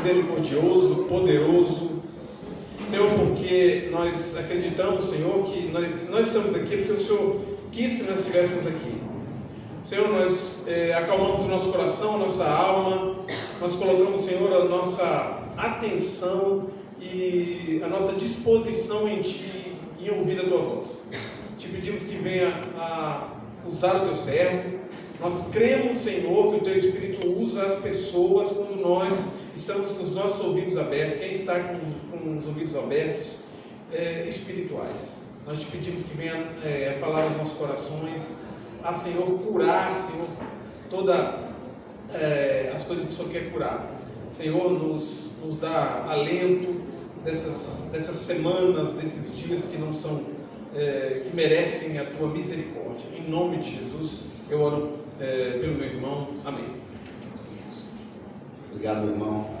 misericordioso, poderoso. Senhor, porque nós acreditamos, Senhor, que nós estamos aqui porque o Senhor quis que nós estivéssemos aqui. Senhor, nós acalmamos o nosso coração, a nossa alma, nós colocamos, Senhor, a nossa atenção e a nossa disposição em Ti, em ouvir a Tua voz. Te pedimos que venha a usar o Teu servo. Nós cremos, Senhor, que o Teu Espírito usa as pessoas quando nós estamos com os nossos ouvidos abertos. Quem está com os ouvidos abertos espirituais, nós te pedimos que venha falar aos nossos corações, a, Senhor, curar, Senhor, todas as coisas que o Senhor quer curar. Senhor, nos dá alento dessas semanas, desses dias que não são, que merecem a Tua misericórdia. Em nome de Jesus, eu oro pelo meu irmão. Amém. Obrigado, meu irmão.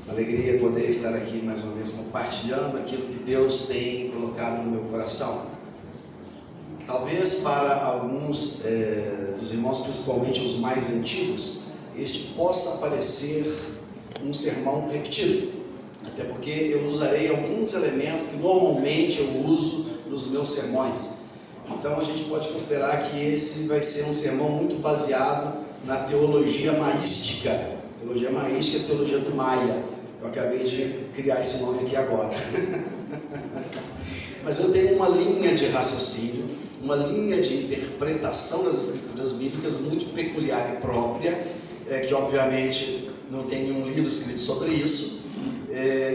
Alegria poder estar aqui mais uma vez compartilhando aquilo que Deus tem colocado no meu coração. Talvez para alguns dos irmãos, principalmente os mais antigos, este possa parecer um sermão repetido, até porque eu usarei alguns elementos que normalmente eu uso nos meus sermões. Então a gente pode considerar que esse vai ser um sermão muito baseado na teologia maística. Teologia maística é teologia do Maia. Eu acabei de criar esse nome aqui agora. Mas eu tenho uma linha de raciocínio, uma linha de interpretação das escrituras bíblicas muito peculiar e própria, que obviamente não tem nenhum livro escrito sobre isso,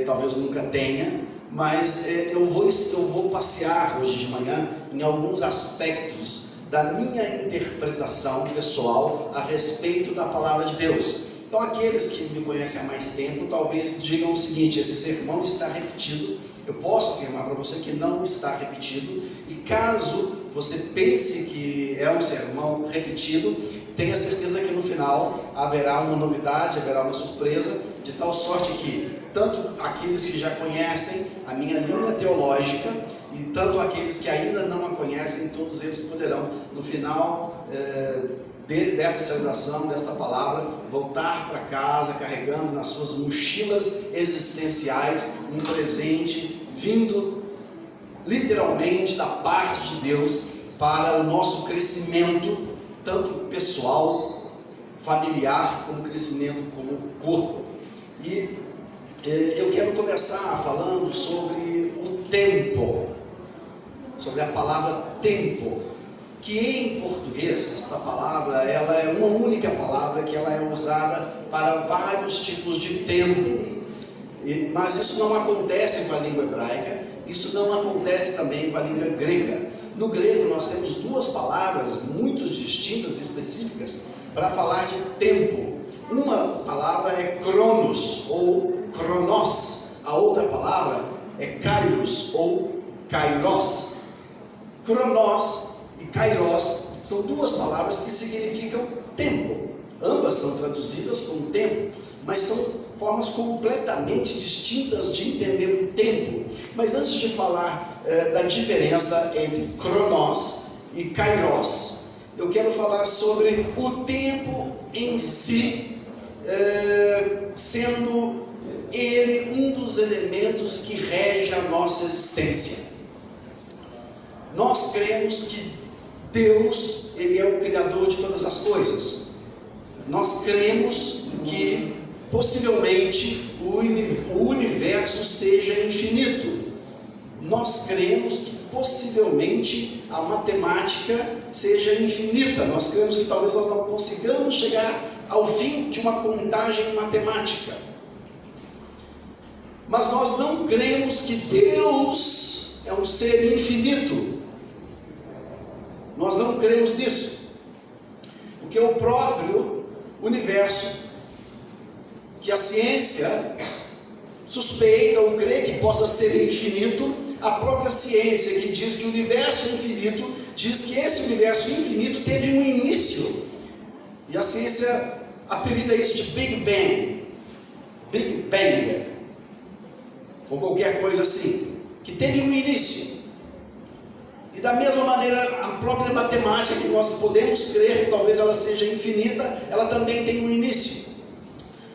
talvez nunca tenha, mas eu vou passear hoje de manhã em alguns aspectos da minha interpretação pessoal a respeito da palavra de Deus. Então aqueles que me conhecem há mais tempo talvez digam o seguinte: esse sermão está repetido. Eu posso afirmar para você que não está repetido, e caso você pense que é um sermão repetido, tenha certeza que no final haverá uma novidade, haverá uma surpresa, de tal sorte que tanto aqueles que já conhecem a minha linha teológica e tanto aqueles que ainda não a conhecem, todos eles poderão no final desta celebração, desta palavra, voltar para casa carregando nas suas mochilas existenciais um presente vindo literalmente da parte de Deus para o nosso crescimento, tanto pessoal, familiar, como crescimento como corpo. E eu quero começar falando sobre o tempo, sobre a palavra tempo, que em português, esta palavra, ela é uma única palavra que ela é usada para vários tipos de tempo. Mas isso não acontece com a língua hebraica, isso não acontece também com a língua grega. No grego nós temos duas palavras muito distintas e específicas para falar de tempo. Uma palavra é cronos ou kronos, a outra palavra é kairos ou kairos. Kronos e kairos são duas palavras que significam tempo. Ambas são traduzidas como tempo, mas são formas completamente distintas de entender o tempo. Mas antes de falar da diferença entre kronos e kairos, eu quero falar sobre o tempo em si, sendo ele um dos elementos que rege a nossa existência. Nós cremos que Deus, Ele é o Criador de todas as coisas. Nós cremos que possivelmente o universo seja infinito. Nós cremos que possivelmente a matemática seja infinita. Nós cremos que talvez nós não consigamos chegar ao fim de uma contagem matemática. Mas nós não cremos que Deus é um ser infinito. Nós não cremos nisso, porque o próprio universo, que a ciência suspeita ou crê que possa ser infinito, a própria ciência que diz que o universo é infinito, diz que esse universo infinito teve um início, e a ciência apelida isso de Big Bang, ou qualquer coisa assim, que teve um início. E da mesma maneira, a própria matemática, que nós podemos crer que talvez ela seja infinita, ela também tem um início.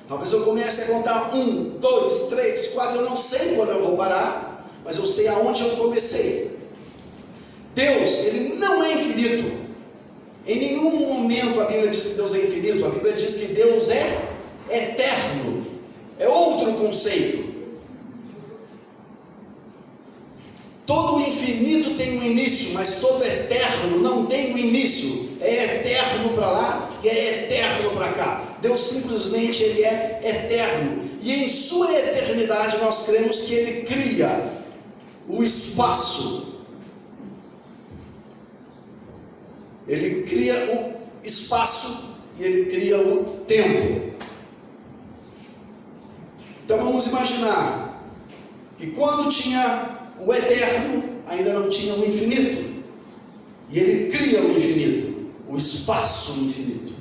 Talvez eu comece a contar 1, 2, 3, 4, eu não sei quando eu vou parar, mas eu sei aonde eu comecei. Deus, Ele não é infinito. Em nenhum momento a Bíblia diz que Deus é infinito. A Bíblia diz que Deus é eterno. É outro conceito. Todo infinito tem um início, mas todo eterno não tem um início. É eterno para lá e é eterno para cá. Deus simplesmente Ele é eterno. E em sua eternidade nós cremos que Ele cria o espaço. Ele cria o espaço e Ele cria o tempo. Então vamos imaginar que quando tinha o eterno, ainda não tinha o infinito. E Ele cria o infinito, o espaço infinito,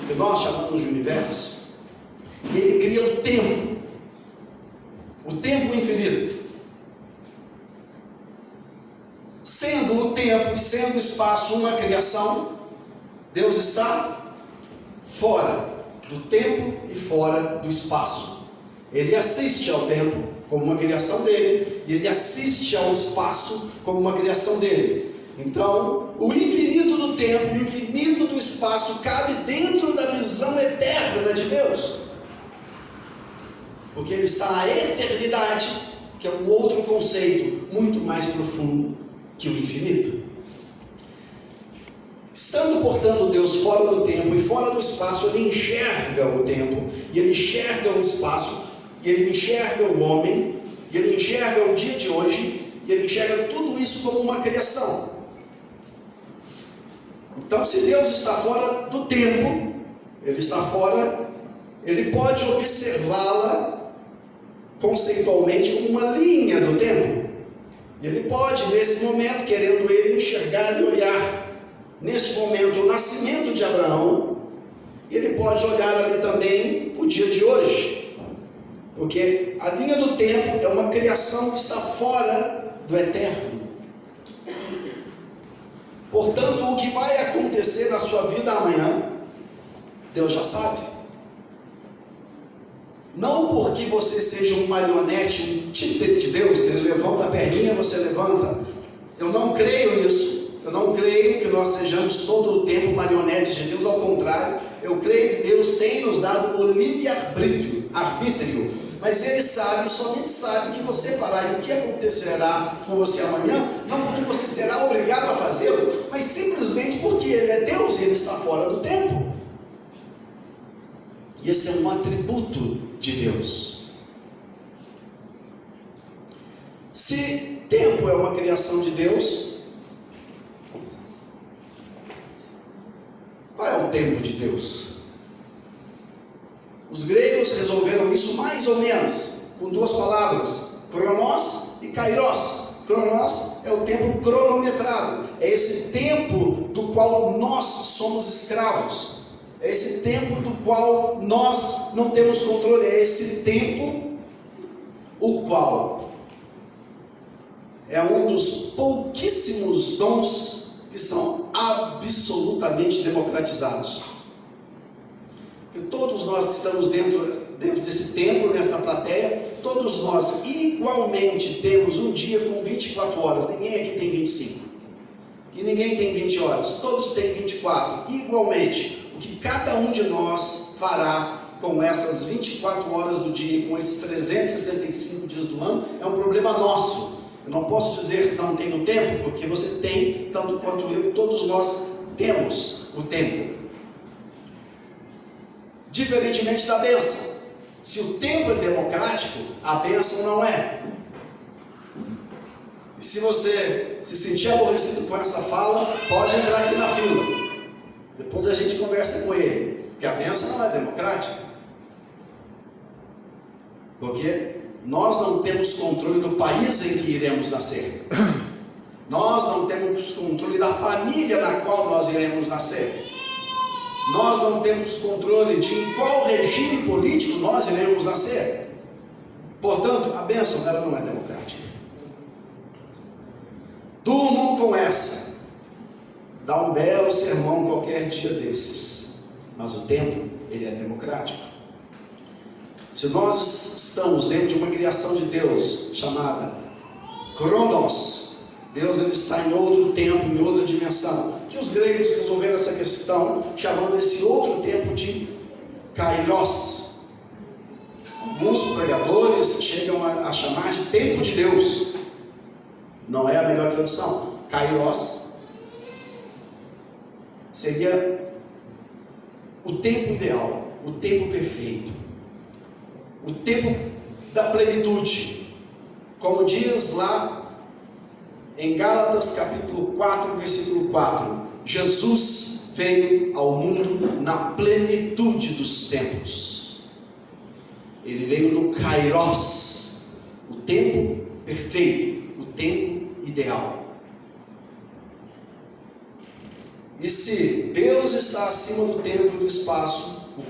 que nós chamamos de universo. E Ele cria o tempo infinito. Sendo o tempo e sendo o espaço uma criação, Deus está fora do tempo e fora do espaço. Ele assiste ao tempo como uma criação dele, e Ele assiste ao espaço como uma criação dele. Então, o infinito do tempo e o infinito do espaço cabe dentro da visão eterna de Deus, porque Ele está na eternidade, que é um outro conceito muito mais profundo que o infinito. Estando, portanto, Deus fora do tempo e fora do espaço, Ele enxerga o tempo, e Ele enxerga o espaço, e Ele enxerga o homem, e Ele enxerga o dia de hoje, e Ele enxerga tudo isso como uma criação. Então, se Deus está fora do tempo, Ele está fora, Ele pode observá-la conceitualmente como uma linha do tempo. E Ele pode, nesse momento, querendo Ele enxergar e olhar, neste momento, o nascimento de Abraão, e Ele pode olhar ali também o dia de hoje, porque a linha do tempo é uma criação que está fora do eterno. Portanto, o que vai acontecer na sua vida amanhã, Deus já sabe. Não porque você seja um marionete, um títere de Deus, que Ele levanta a perninha, você levanta. Eu não creio nisso. Eu não creio que nós sejamos todo o tempo marionetes de Deus. Ao contrário, eu creio que Deus tem nos dado o livre-arbítrio, mas Ele sabe, somente sabe, que você fará e o que acontecerá com você amanhã, não porque você será obrigado a fazê-lo, mas simplesmente porque Ele é Deus e Ele está fora do tempo. E esse é um atributo de Deus. Se tempo é uma criação de Deus, qual é o tempo de Deus? Os gregos resolveram isso mais ou menos com duas palavras: cronos e kairos. Cronos é o tempo cronometrado, é esse tempo do qual nós somos escravos, é esse tempo do qual nós não temos controle, é esse tempo o qual é um dos pouquíssimos dons que são absolutamente democratizados. Porque todos nós que estamos dentro desse templo, nesta plateia, todos nós igualmente temos um dia com 24 horas. Ninguém aqui tem 25. E ninguém tem 20 horas. Todos têm 24. Igualmente, o que cada um de nós fará com essas 24 horas do dia, com esses 365 dias do ano, é um problema nosso. Eu não posso dizer que não tenho tempo, porque você tem, tanto quanto eu, todos nós temos o tempo. Diferentemente da bênção. Se o tempo é democrático, a bênção não é. E se você se sentir aborrecido com essa fala, pode entrar aqui na fila. Depois a gente conversa com ele, porque a bênção não é democrática. Porque nós não temos controle do país em que iremos nascer. Nós não temos controle da família na qual nós iremos nascer. Nós não temos controle de em qual regime político nós iremos nascer. Portanto, a bênção dela não é democrática. Durmam com essa. Dá um belo sermão qualquer dia desses. Mas o tempo, ele é democrático. Se nós estamos dentro de uma criação de Deus chamada Cronos, Deus ele está em outro tempo, em outra dimensão. Que os gregos resolveram essa questão chamando esse outro tempo de Kairos. Alguns pregadores chegam a chamar de tempo de Deus. Não é a melhor tradução. Kairos seria o tempo ideal, o tempo perfeito, o tempo da plenitude. Como diz lá em Gálatas capítulo 4, versículo 4, Jesus veio ao mundo na plenitude dos tempos. Ele veio no Kairos, o tempo perfeito, o tempo ideal. E se Deus está acima do tempo e do espaço, o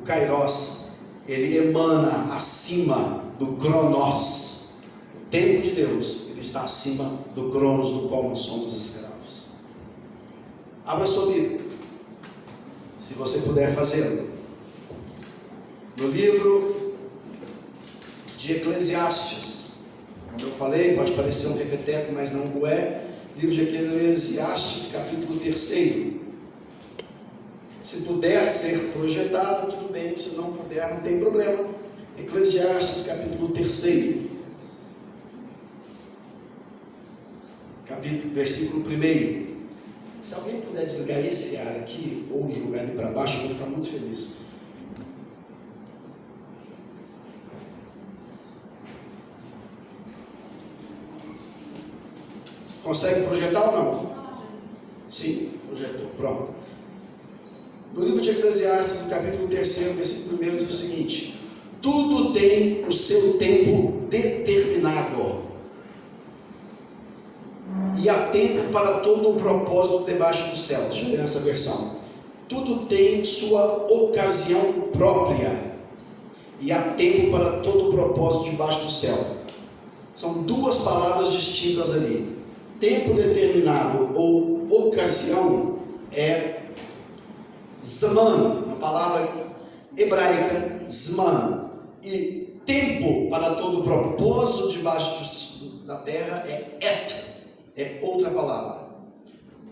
Kairos, ele emana acima do Cronos. O tempo de Deus, ele está acima do Cronos, do qual nós somos escravos. Abra sua Bíblia, se você puder fazê-lo. No livro de Eclesiastes, como eu falei, pode parecer um repeteco, mas não o é. Livro de Eclesiastes, capítulo 3. Se puder ser projetado, tudo bem. Se não puder, não tem problema. Eclesiastes, capítulo 3. Versículo 1. Se alguém puder desligar esse ar aqui, ou jogar ele para baixo, eu vou ficar muito feliz. Consegue projetar ou não? Sim, projetou. Pronto. No livro de Eclesiastes, no capítulo 3, versículo 1, diz o seguinte: tudo tem o seu tempo determinado, e há tempo para todo o propósito debaixo do céu. Deixa eu ler essa versão. Tudo tem sua ocasião própria, e há tempo para todo o propósito debaixo do céu. São duas palavras distintas ali. Tempo determinado ou ocasião é Zman, uma palavra hebraica, Zman. E tempo para todo o propósito debaixo da terra é Et, é outra palavra.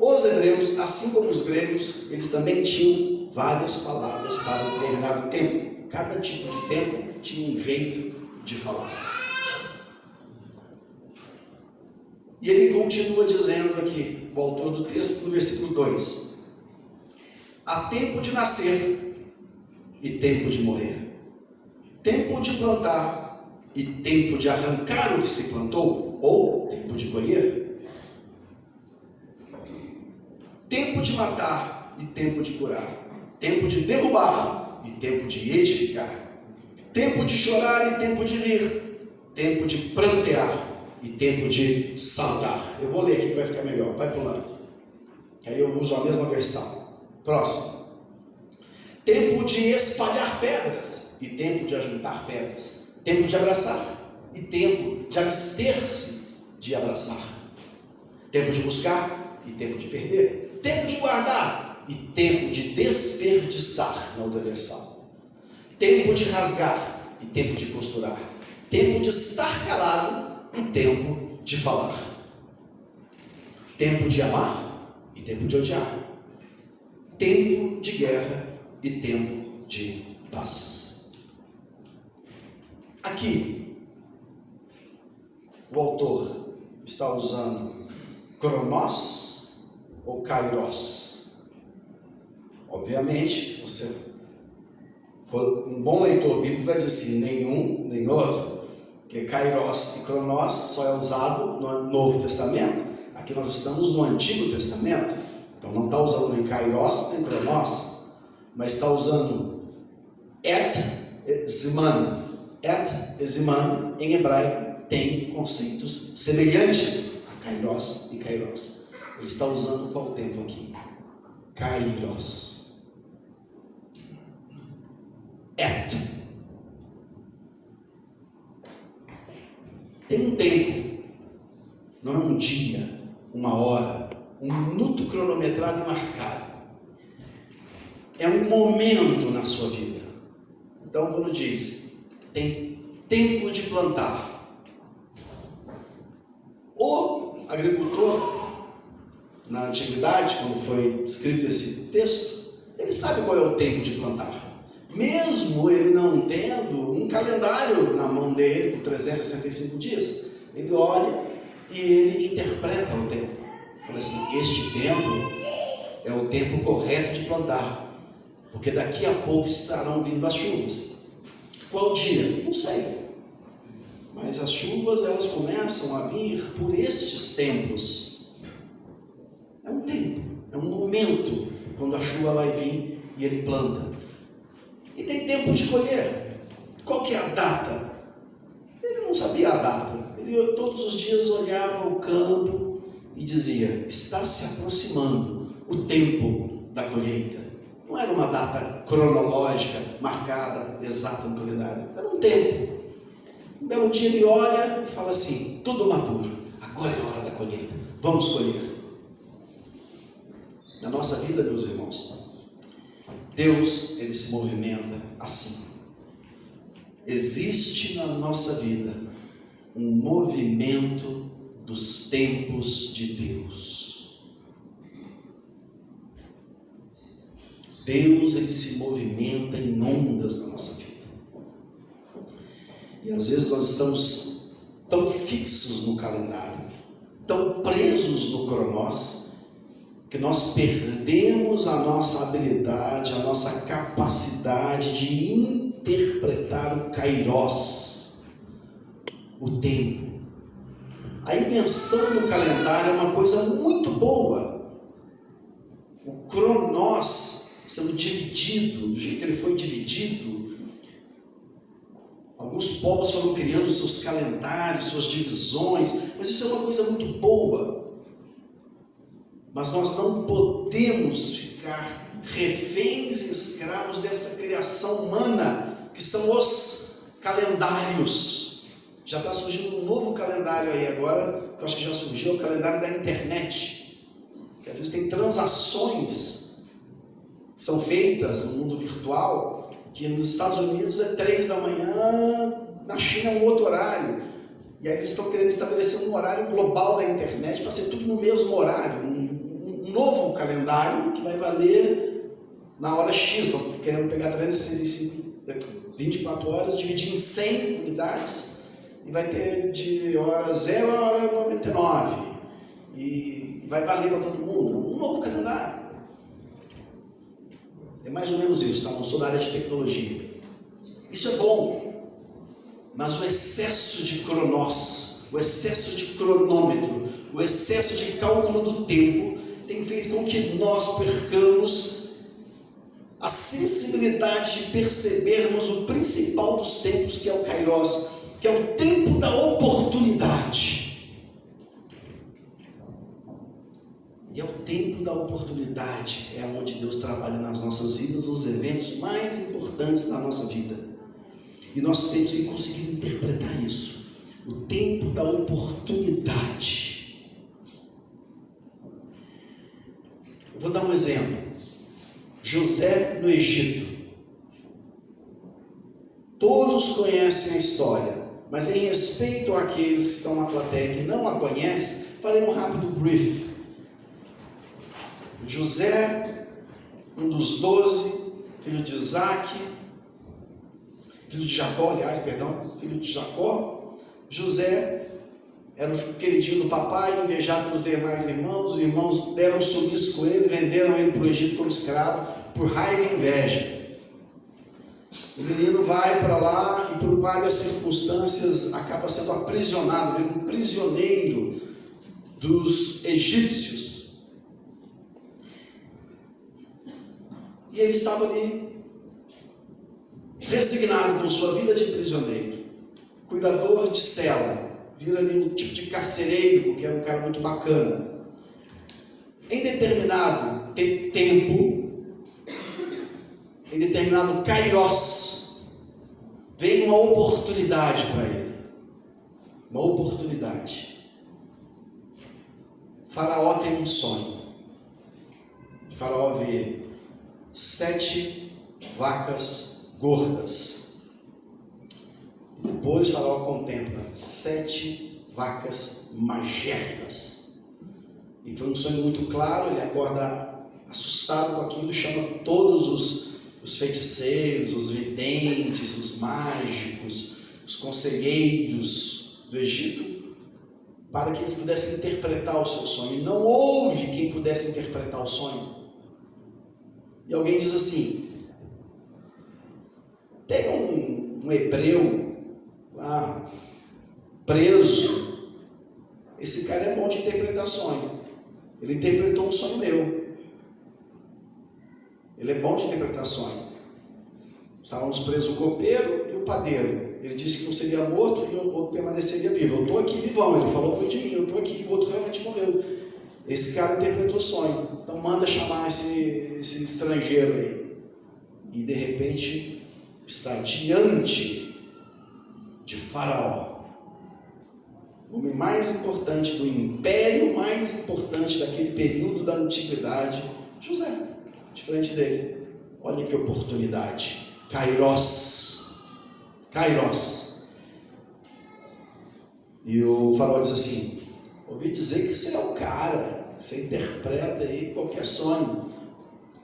Os hebreus, assim como os gregos, eles também tinham várias palavras para um determinado tempo. Cada tipo de tempo tinha um jeito de falar. E ele continua dizendo aqui, o autor do texto, no versículo 2: há tempo de nascer e tempo de morrer, tempo de plantar e tempo de arrancar o que se plantou, ou tempo de colher, tempo de matar e tempo de curar, tempo de derrubar e tempo de edificar, tempo de chorar e tempo de rir, tempo de prantear e tempo de saltar. Eu vou ler aqui que vai ficar melhor. Vai pulando, que aí eu uso a mesma versão. Próximo. Tempo de espalhar pedras e tempo de ajuntar pedras. Tempo de abraçar e tempo de abster-se de abraçar. Tempo de buscar e tempo de perder. Tempo de guardar e tempo de desperdiçar, na outra versão. Tempo de rasgar e tempo de costurar. Tempo de estar calado e tempo de falar. Tempo de amar e tempo de odiar. Tempo de guerra e tempo de paz. Aqui, o autor está usando Cronos ou Kairos. Obviamente, se você for um bom leitor bíblico, vai dizer assim, nenhum, nem outro. Porque Kairos e Cronos só é usado no Novo Testamento. Aqui nós estamos no Antigo Testamento. Então não está usando nem Kairos nem Cronos, mas está usando Et Zman. Et Zman em hebraico tem conceitos semelhantes a Kairos e Kairos. Ele está usando qual tempo aqui? Kairos. Et. Tem um tempo, não é um dia, uma hora, um minuto cronometrado e marcado. É um momento na sua vida. Então, quando diz, tem tempo de plantar, o agricultor, na antiguidade, quando foi escrito esse texto, ele sabe qual é o tempo de plantar. Mesmo ele não tendo um calendário na mão dele, por 365 dias, ele olha e ele interpreta o tempo. Fala assim, este tempo é o tempo correto de plantar, porque daqui a pouco estarão vindo as chuvas. Qual dia? Não sei. Mas as chuvas, elas começam a vir por estes tempos. É um tempo, é um momento, quando a chuva vai vir e ele planta. E tem tempo de colher. Qual que é a data? Ele não sabia a data. Ele todos os dias olhava o campo e dizia, está se aproximando o tempo da colheita. Não era uma data cronológica, marcada, exata no calendário. Era um tempo. Um belo dia ele olha e fala assim, tudo maduro, agora é a hora da colheita, vamos colher. Na nossa vida, meus irmãos, Deus, ele se movimenta assim. Existe na nossa vida um movimento dos tempos de Deus. Deus, ele se movimenta em ondas na nossa vida. E às vezes nós estamos tão fixos no calendário, tão presos no cronós, que nós perdemos a nossa habilidade, a nossa capacidade de interpretar o kairos, o tempo. A invenção do calendário é uma coisa muito boa. O cronós sendo dividido, do jeito que ele foi dividido, alguns povos foram criando seus calendários, suas divisões, mas isso é uma coisa muito boa. Mas nós não podemos ficar reféns e escravos dessa criação humana, que são os calendários. Já está surgindo um novo calendário aí agora, que eu acho que já surgiu, o calendário da internet. Que às vezes tem transações que são feitas no mundo virtual, que nos Estados Unidos é 3 da manhã, na China é um outro horário. E aí eles estão querendo estabelecer um horário global da internet para ser tudo no mesmo horário, um novo calendário que vai valer na hora X. Estão querendo pegar 24 horas, dividir em 100 unidades, e vai ter de hora 0 a hora 99. E vai valer para todo mundo. Um novo calendário. É mais ou menos isso, tá? Não sou da área de tecnologia. Isso é bom, mas o excesso de cronós, o excesso de cronômetro, o excesso de cálculo do tempo tem feito com que nós percamos a sensibilidade de percebermos o principal dos tempos, que é o kairos, que é o tempo da oportunidade. E é o tempo da oportunidade, é onde Deus trabalha nas nossas vidas, nos eventos mais importantes da nossa vida. E nós temos que conseguir interpretar isso. O tempo da oportunidade. Eu vou dar um exemplo. José no Egito. Todos conhecem a história, mas em respeito àqueles que estão na plateia que não a conhecem, farei um rápido brief. José, um dos 12, filho de Isaac, filho de Jacó, filho de Jacó. José era o queridinho do papai, invejado pelos demais irmãos. Os irmãos deram sumiço com ele, venderam ele para o Egito como escravo, por raiva e inveja. O menino vai para lá e por várias circunstâncias acaba sendo aprisionado, um prisioneiro dos egípcios. E ele estava ali, resignado com sua vida de prisioneiro, cuidador de cela, vira ali um tipo de carcereiro, porque era um cara muito bacana. Em determinado tempo, em determinado kairos, vem uma oportunidade para ele. Uma oportunidade. Faraó tem um sonho. Faraó vê 7 vacas gordas, Depois Faraó contempla 7 vacas magérrimas. E foi um sonho muito claro. Ele acorda assustado com aquilo, chama todos os feiticeiros, os videntes, os mágicos, os conselheiros do Egito, para que eles pudessem interpretar o seu sonho. E não houve quem pudesse interpretar o sonho. E alguém diz assim: tem um hebreu lá preso, esse cara é bom de interpretar sonho, ele interpretou um sonho meu, ele é bom de interpretar sonho. Estávamos presos o copeiro e o padeiro. Ele disse que um seria morto e o outro permaneceria vivo. Eu estou aqui vivão, ele falou foi de mim, eu estou aqui, o outro realmente morreu. Esse cara interpretou sonho, então manda chamar esse estrangeiro aí. E de repente está diante de Faraó, o homem mais importante do império, mais importante daquele período da antiguidade, José, de frente dele. Olha que oportunidade, Kairos. E o Faraó diz assim: ouvi dizer que você é o cara, você interpreta aí qualquer sonho.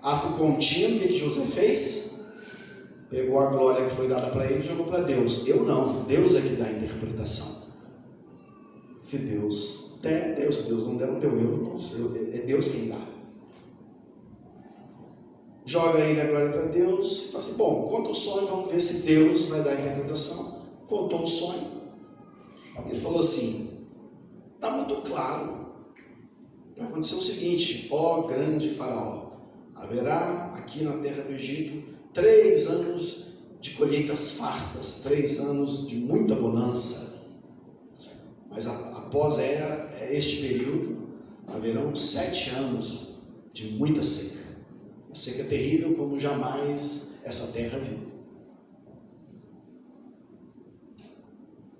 Ato contínuo, o que José fez? Pegou a glória que foi dada para ele e jogou para Deus. Eu não, Deus é que dá a interpretação. Se Deus der, Deus. Se Deus não der, não deu. Eu não sei, é Deus quem dá. Joga aí a glória para Deus e fala assim: bom, conta o sonho, vamos ver se Deus vai dar a interpretação. Contou o sonho. Ele falou assim: está muito claro. Vai acontecer o seguinte: ó grande Faraó, haverá aqui na terra do Egito 3 anos de colheitas fartas, 3 anos de muita bonança. Mas após este período, haverão 7 anos de muita seca. Uma seca terrível como jamais essa terra viu.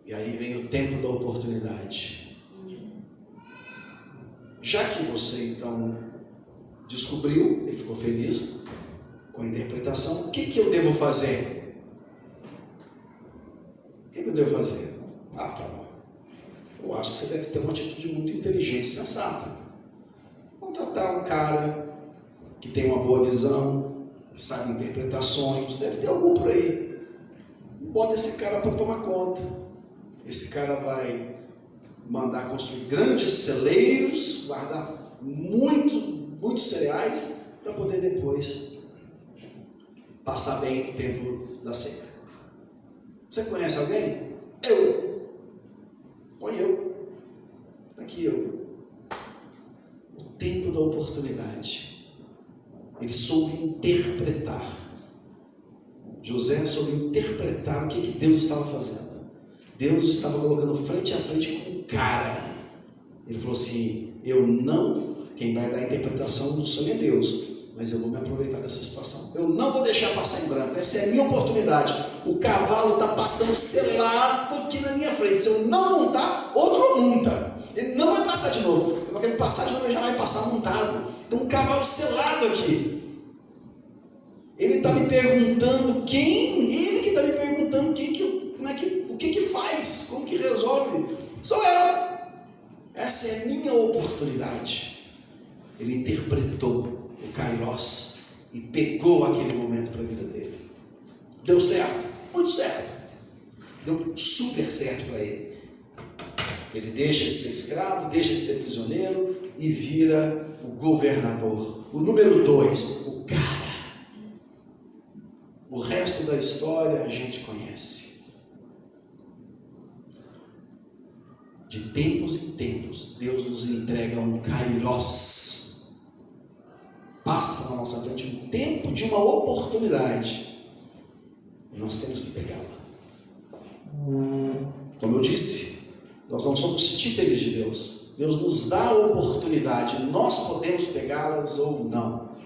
E aí vem o tempo da oportunidade. Já que você então descobriu, ele ficou feliz com a interpretação, o que eu devo fazer? O que eu devo fazer? Faraó, eu acho que você deve ter uma atitude muito inteligente, sensata. Contratar um cara que tem uma boa visão, que sabe interpretar sonhos, deve ter algum por aí. Bota esse cara para tomar conta. Esse cara vai mandar construir grandes celeiros, guardar muitos cereais, para poder depois passar bem o tempo da seca. Você conhece alguém? Eu. Põe eu. Aqui eu. O tempo da oportunidade. Ele soube interpretar. José soube interpretar o que Deus estava fazendo. Deus estava colocando frente a frente com um cara. Ele falou assim: quem vai dar a interpretação do sonho é Deus, mas eu vou me aproveitar dessa situação. Eu não vou deixar passar em branco. Essa é a minha oportunidade. O cavalo está passando selado aqui na minha frente. Se eu não montar, outro monta. Ele não vai passar de novo. Porque ele passar de novo, ele já vai passar montado. Então, um cavalo selado aqui. Ele está me perguntando quem? Ele que está me perguntando o que faz, como que resolve? Sou eu. Essa é a minha oportunidade. Ele interpretou o Kairos e pegou aquele momento para a vida dele. Deu certo? Muito certo. Deu super certo para ele. Ele deixa de ser escravo, deixa de ser prisioneiro e vira o governador. O número 2, o cara. O resto da história a gente conhece. De tempos em tempos, Deus nos entrega um Kairos. Passa na nossa frente um tempo de uma oportunidade. E nós temos que pegá-la. Como eu disse, nós não somos títeres de Deus. Deus nos dá a oportunidade. Nós podemos pegá-las ou não.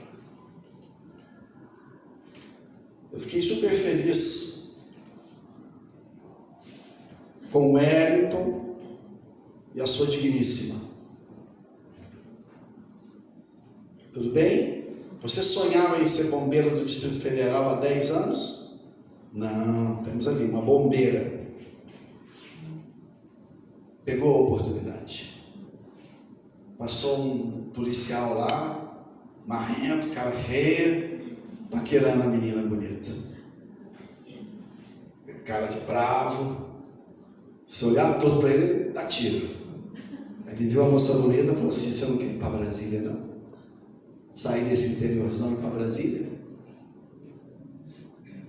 Eu fiquei super feliz com o Wellington e a sua digníssima. Tudo bem? Você sonhava em ser bombeiro do Distrito Federal há 10 anos? Não, temos ali uma bombeira. pegou a oportunidade. Passou um policial lá, marrento, cara feia, paquerando a menina bonita. Cara de bravo. Se olhar todo para ele, dá tiro. Ele viu a moça bonita e falou assim: você não quer ir para Brasília, não? Sair desse interiorzão e ir para Brasília?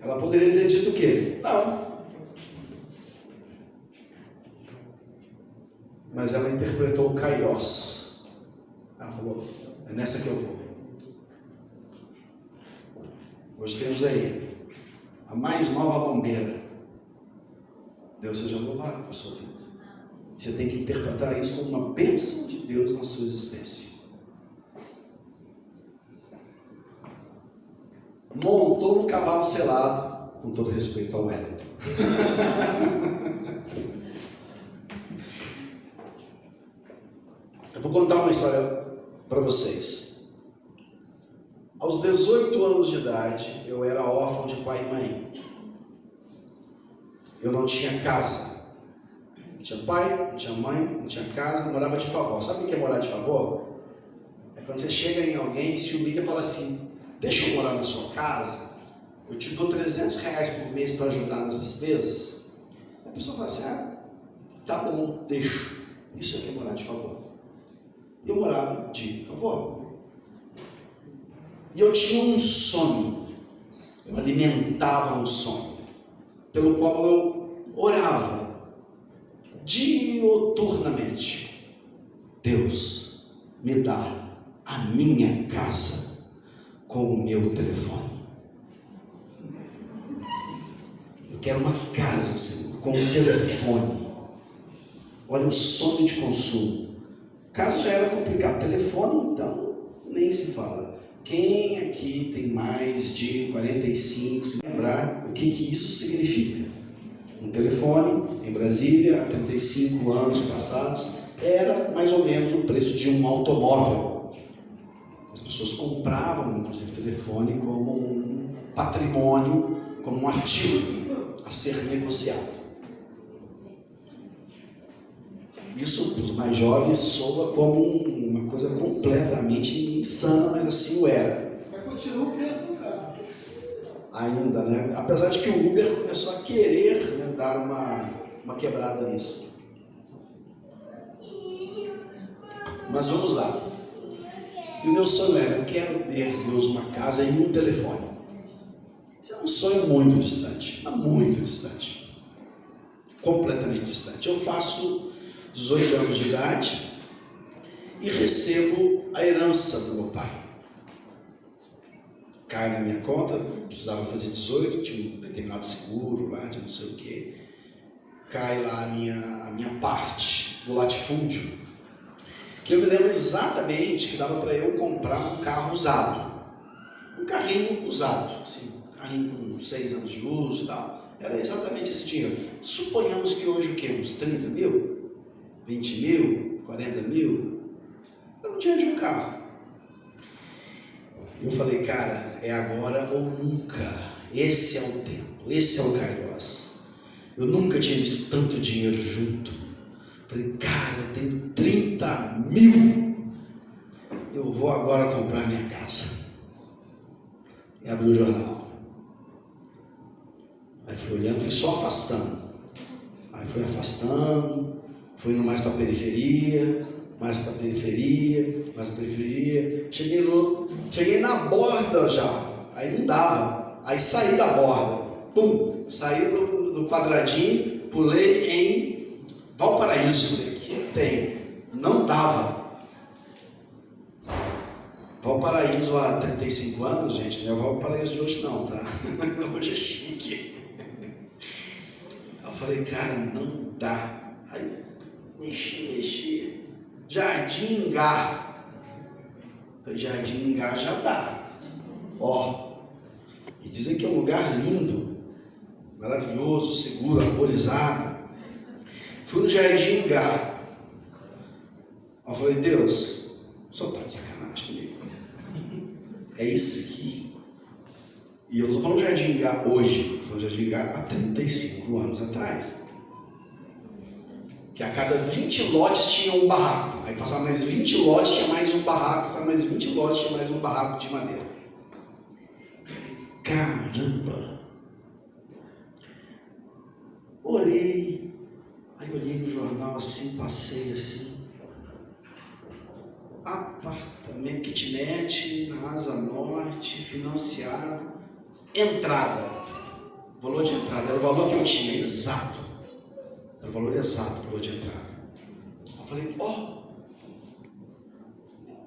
Ela poderia ter dito o quê? Não. Mas ela interpretou o Kairos. Ela falou: é nessa que eu vou. Hoje temos aí a mais nova bombeira. Deus seja louvado por sua vida. Você tem que interpretar isso como uma bênção de Deus na sua existência. Montou no cavalo selado, com todo respeito ao Wellington. Eu vou contar uma história para vocês. Aos 18 anos de idade, eu era órfão de pai e mãe. Eu não tinha casa. Não tinha pai, não tinha mãe, não tinha casa, morava de favor. Sabe o que é morar de favor? É quando você chega em alguém e se humilha e fala assim: deixa eu morar na sua casa, eu te dou R$300 por mês para ajudar nas despesas. A pessoa fala assim: tá bom, deixa. Isso é que é morar de favor. Eu morava de favor. E eu tinha um sonho. Eu alimentava um sonho, pelo qual eu orava diuturnamente: Deus, me dá a minha casa com o meu telefone. Eu quero uma casa, Senhor, com um telefone. Olha o sonho de consumo. Casa já era complicado, telefone então nem se fala. Quem aqui tem mais de 45, se lembrar o que isso significa? Um telefone em Brasília, há 35 anos passados, era mais ou menos o preço de um automóvel. As pessoas compravam, inclusive, telefone como um patrimônio, como um ativo a ser negociado. Isso, para os mais jovens, soa como uma coisa completamente insana, mas assim o era. Mas continua o preço do carro. Ainda, né? Apesar de que o Uber começou a querer, né, dar uma quebrada nisso. Mas vamos lá. E o meu sonho era: eu quero ter, Deus, uma casa e um telefone. Isso é um sonho muito distante, mas muito distante. Completamente distante. Eu faço 18 anos de idade e recebo a herança do meu pai. Cai na minha conta, precisava fazer 18, tinha um determinado seguro lá de não sei o que. Cai lá a minha parte do latifúndio, que eu me lembro exatamente que dava para eu comprar um carro usado. Um carrinho usado, assim, um carrinho com 6 anos de uso e tal. Era exatamente esse dinheiro. Suponhamos que hoje o quê? Uns 30 mil? 20 mil, 40 mil, eu não tinha de um carro. Eu falei: cara, é agora ou nunca. Esse é o tempo, esse é o Kairos. Eu nunca tinha visto tanto dinheiro junto. Falei: cara, eu tenho 30 mil, eu vou agora comprar minha casa. E abri o jornal. Aí fui olhando, fui só afastando. Aí fui afastando. Fui indo mais para a periferia, mais para a periferia, mais para a periferia. Cheguei na borda já, aí não dava. Aí saí da borda, pum, saí do quadradinho, pulei em Valparaíso, que tem, não dava. Valparaíso há 35 anos, gente, não é o Valparaíso de hoje não, tá? Hoje é chique. Eu falei: cara, não dá. Aí mexi. Jardim Ingá. Jardim Ingá já dá. Ó. E dizem que é um lugar lindo, maravilhoso, seguro, arborizado. Fui no Jardim Ingá. Eu falei: Deus, o senhor tá de sacanagem comigo? É isso aqui. E eu não estou falando de Jardim Ingá hoje, estou falando de Jardim Ingá há 35 anos atrás. que a cada 20 lotes tinha um barraco. Aí passava mais 20 lotes, tinha mais um barraco, passava mais 20 lotes, tinha mais um barraco de madeira. Caramba! Olhei, aí olhei no jornal assim, passei assim. Apartamento, kitnet, na Asa Norte, financiado, entrada. O valor de entrada era o valor que eu tinha, exato. Era o valor exato do valor de entrada. Eu falei,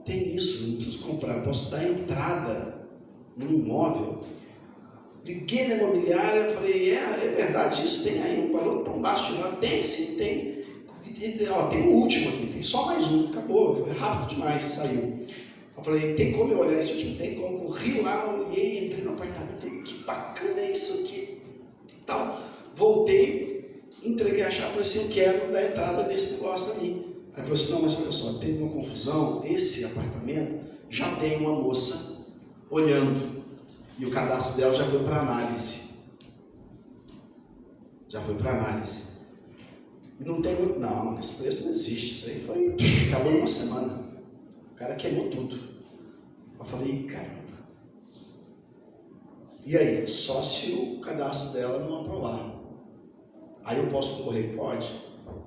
tem isso, não preciso comprar, eu posso dar entrada no imóvel. Liguei na imobiliária, falei, é verdade isso, tem aí um valor tão baixo de lá? Tem, sim, tem. Tem o último aqui, tem só mais um, acabou, foi rápido demais, saiu. Eu falei, tem como eu olhar esse último? Tem como, corri lá, olhei, entrei no apartamento, falei, que bacana é isso aqui. Então, voltei, entreguei a chave, falei assim, eu quero dar entrada nesse negócio para mim. Aí falou assim, não, mas olha só, teve uma confusão, esse apartamento já tem uma moça olhando. E o cadastro dela já foi para análise. E não tem outro, não, esse preço não existe. Isso aí acabou em uma semana. O cara queimou tudo. Eu falei, caramba. E aí? Só se o cadastro dela não aprovar. Aí eu posso concorrer? Pode.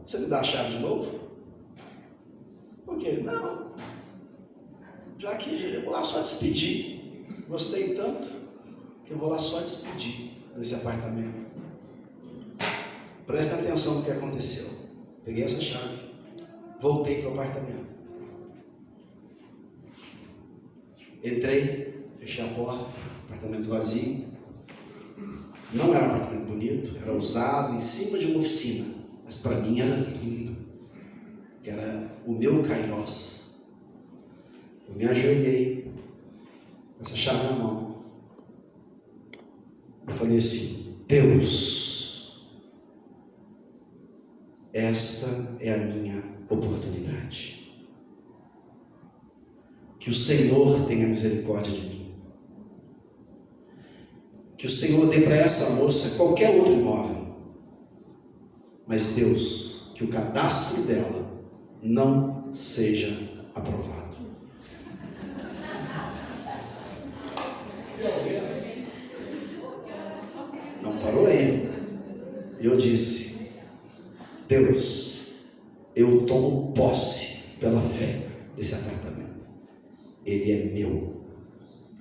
Você me dá a chave de novo? Por quê? Não. Já que eu vou lá só despedir. Gostei tanto que eu vou lá só despedir desse apartamento. Presta atenção no que aconteceu. Peguei essa chave, voltei para o apartamento. Entrei, fechei a porta, apartamento vazio. Não era um apartamento bonito, era usado em cima de uma oficina, mas para mim era lindo, que era o meu Kairos. Eu me ajoelhei, com essa chave na mão. Eu falei assim, Deus, esta é a minha oportunidade. Que o Senhor tenha misericórdia de mim. Que o Senhor dê para essa moça qualquer outro imóvel. Mas Deus, que o cadastro dela não seja aprovado. Não parou aí. Eu disse, Deus, eu tomo posse pela fé desse apartamento. Ele é meu,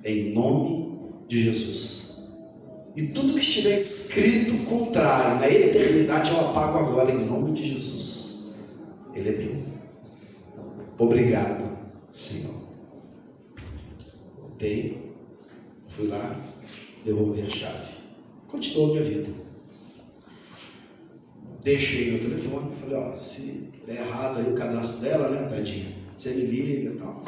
em nome de Jesus. E tudo que estiver escrito contrário na eternidade eu apago agora, em nome de Jesus. Ele é meu. Obrigado, Senhor. Voltei, fui lá, devolvi a chave. Continuou a minha vida. Deixei meu telefone, falei, se der errado aí o cadastro dela, né, tadinha, você me liga e tal.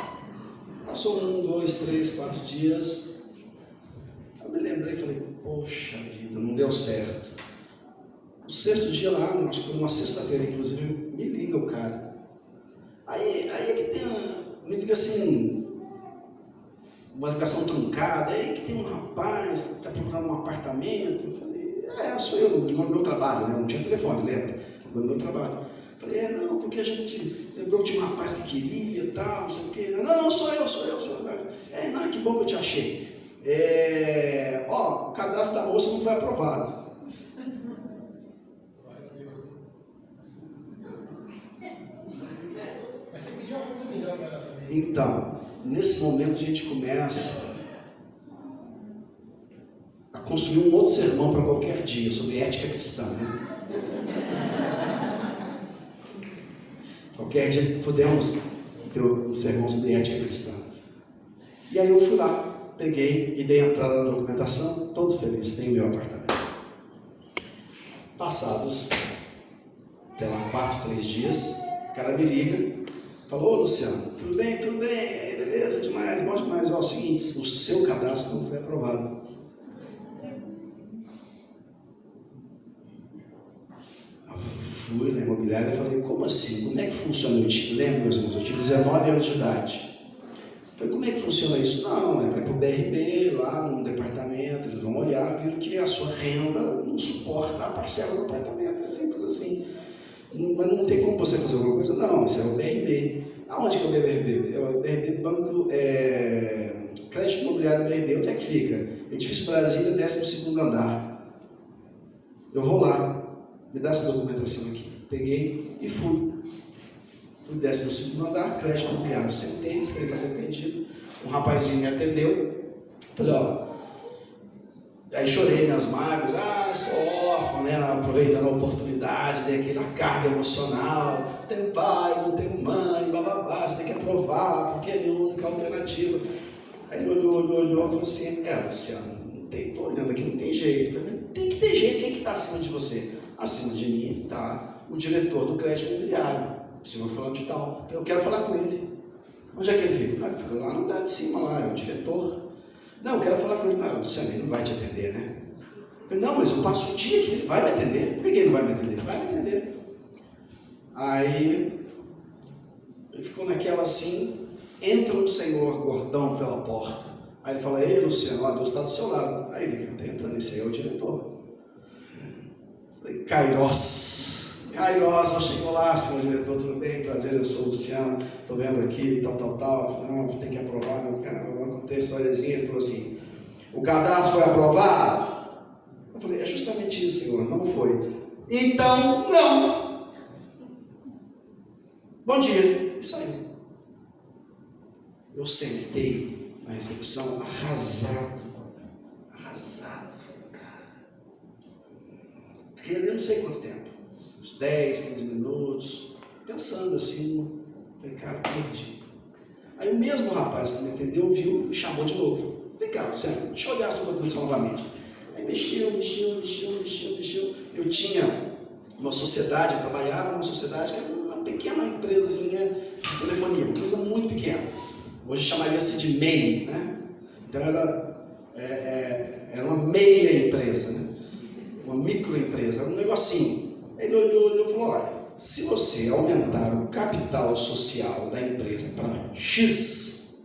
Passou 1, 2, 3, 4 dias. Eu me lembrei e falei, poxa vida, não deu certo. O 6º dia lá, acho que foi uma sexta-feira, inclusive, me liga o cara. Aí é que tem me liga assim, uma ligação truncada, aí que tem um rapaz que está procurando um apartamento. Eu falei, sou eu, no meu trabalho, né? Não tinha telefone, lembra? No meu trabalho. Eu falei, não, porque a gente lembrou que tinha um rapaz que queria e tal, não sei o quê. Não, sou eu. Não, que bom que eu te achei. O cadastro da moça não foi aprovado. Mas você pediu uma coisa melhor para ela também. Então, nesse momento a gente começa a construir um outro sermão para qualquer dia sobre ética cristã, né? Qualquer dia podemos ter um sermão sobre ética cristã. E aí eu fui lá, peguei e dei a entrada na documentação, todo feliz, tenho meu apartamento. Passados, sei lá, 4, 3 dias, o cara me liga, falou, Luciano, tudo bem, beleza, demais, bom demais, é o seguinte, o seu cadastro não foi aprovado. Eu fui na imobiliária e falei, como assim? Como é que funciona? Eu lembro, meus irmãos, eu tinha 19 anos de idade. Eu falei, como é que funciona isso? Não, vai para o BRB, lá no departamento, eles vão olhar, viram que a sua renda não suporta a parcela do apartamento, é simples assim. Mas não tem como você fazer alguma coisa? Não, isso é o BRB. Aonde que é o BRB? É o BRB Banco, Crédito Imobiliário BRB. Onde é que fica? Edifício Brasília, 12º andar. Eu vou lá, me dá essa documentação aqui. Peguei e fui. No 12º andar, crédito imobiliário. Sentei, esperei para ser atendido. Um rapazinho me atendeu. Falei, ó. Aí chorei minhas mágoas. Sou órfão, né? Aproveitando a oportunidade, dei aquela carga emocional. Tenho pai, não tenho mãe, bababá, você tem que aprovar, porque é a minha única alternativa. Aí ele olhou e falou assim: Luciano, estou olhando aqui, não tem jeito. Eu falei, tem que ter jeito, quem que está acima de você? Acima de mim está o diretor do crédito imobiliário, o senhor falando de tal. Eu quero falar com ele. Onde é que ele fica? Ele fica lá no andar de cima, lá, é o diretor. Não, eu quero falar com ele. Luciano, ele não vai te atender, né? Eu falei, não, mas eu passo o dia que ele vai me atender. Por que ele não vai me atender? Ele vai me atender. Aí, ele ficou naquela assim, entra um senhor gordão pela porta. Aí ele fala, ei Luciano, Deus está do seu lado. Aí ele está entrando, esse aí é o diretor. Falei, Kairos, chegou lá, senhor diretor, tudo bem? Prazer, eu sou o Luciano, estou vendo aqui, tal. Não, tem que aprovar, eu contei a historiazinha. Ele falou assim, o cadastro foi aprovado? Eu falei, é justamente isso, senhor, não foi. Então, não. Bom dia. E saiu. Eu sentei na recepção arrasado. Fiquei ali não sei quanto tempo. Uns 10, 15 minutos. Pensando assim. Falei, cara, perdi. Aí o mesmo rapaz que me atendeu viu, me chamou de novo. Vem cá, Luciano, deixa eu olhar a sua documentação novamente. Aí mexeu. Eu tinha uma sociedade, eu trabalhava numa sociedade que era uma pequena empresinha de telefonia, uma coisa muito pequena. Hoje chamaria-se de MEI, né? Então era uma meia empresa, né? Uma microempresa, era um negocinho. Aí ele olhou e falou, olha, se você aumentar o capital social da empresa para X,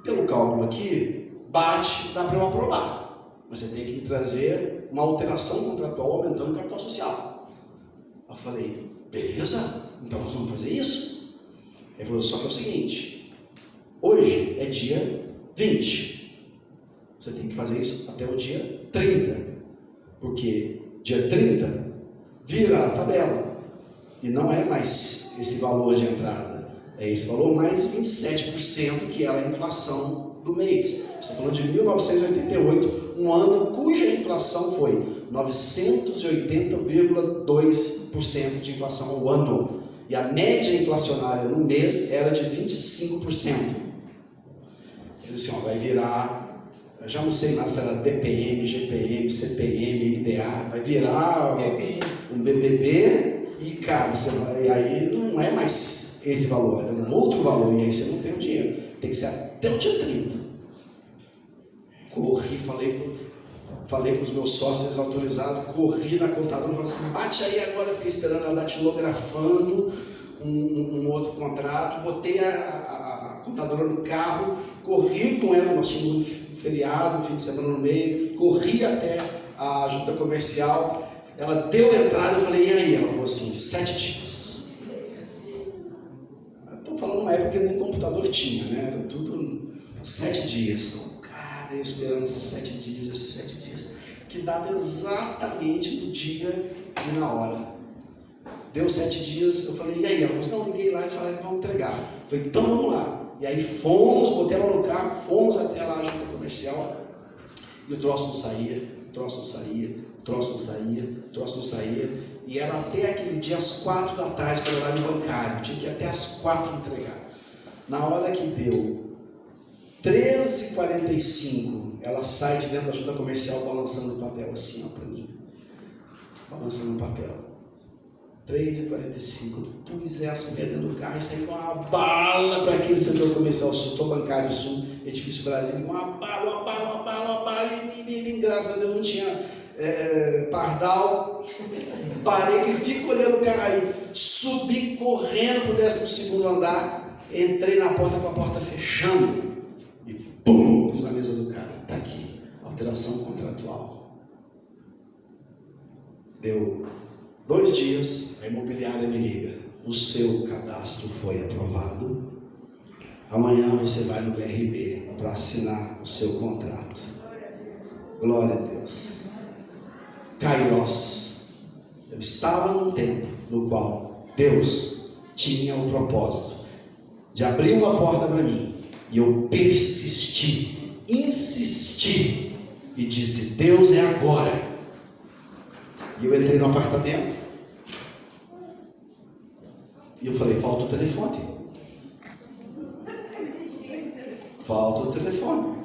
pelo cálculo aqui, bate, dá para eu aprovar. Mas você tem que me trazer uma alteração contratual aumentando o capital social. Eu falei, beleza, então nós vamos fazer isso. Ele falou, só que é o seguinte, hoje é dia 20. Você tem que fazer isso até o dia 30. Porque dia 30 vira a tabela. E não é mais esse valor de entrada. É esse valor mais 27%, que era a inflação do mês. Estou falando de 1988, um ano cuja inflação foi 980,2% de inflação ao ano. E a média inflacionária no mês era de 25%. Ele disse, vai virar, eu já não sei mais se era DPM, GPM, CPM, MDA, vai virar um BBB e, cara, e aí não é mais esse valor, é um outro valor, e aí você não tem o dinheiro. Tem que ser até o dia 30. Corri, falei com os meus sócios autorizados, corri na contadora, falei assim, bate aí agora, eu fiquei esperando ela datilografando um outro contrato, botei a contadora no carro, corri com ela, nós tínhamos um feriado, um fim de semana no meio, corri até a junta comercial, ela deu a entrada, eu falei, e aí? Ela falou assim, 7 dias. Estou falando uma época que nem computador tinha, né? Era tudo 7 dias. Cara, eu esperando esses 7 dias, que dava exatamente no dia e na hora. Deu 7 dias, eu falei, e aí? Ela falou assim, não, liguei lá e falaram que vão entregar. Eu falei, então vamos lá. E aí fomos, botei ela no carro, fomos até lá a junta comercial, e o troço não saía, e era até aquele dia às 4 da tarde, que era horário bancário, tinha que ir até às 4 entregar. Na hora que deu 13h45, ela sai de dentro da junta comercial balançando o papel assim, ó, para mim. Balançando o papel. 3h45, pus essa mulher dentro do carro e saí com uma bala para aquele setor comercial, setor bancário sul, edifício Brasília, uma bala, e graças a Deus não tinha pardal. Parei e fico olhando o carro aí, subi correndo para o 12º andar, entrei na porta com a porta fechando e pum, pus na mesa do cara, está aqui, alteração contratual. Deu 2 dias, a imobiliária me liga: o seu cadastro foi aprovado, amanhã você vai no BRB para assinar o seu contrato. Glória a Deus. Kairos. Eu estava num tempo no qual Deus tinha o propósito de abrir uma porta para mim, e eu persisti, insisti e disse: Deus, é agora. E eu entrei no apartamento e eu falei: falta o telefone. Falta o telefone.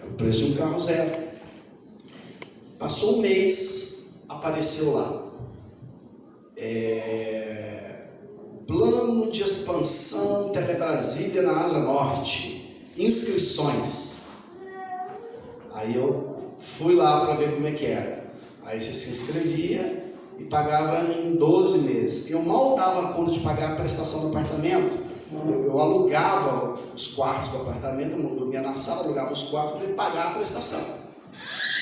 É o preço de um carro zero. Passou um mês, apareceu lá: plano de expansão Telebrasília na Asa Norte, inscrições. Aí eu fui lá para ver como é que era. Aí você se inscrevia e pagava em 12 meses. Eu mal dava conta de pagar a prestação do apartamento. Eu alugava os quartos do apartamento, eu dormia na sala, alugava os quartos para pagar a prestação.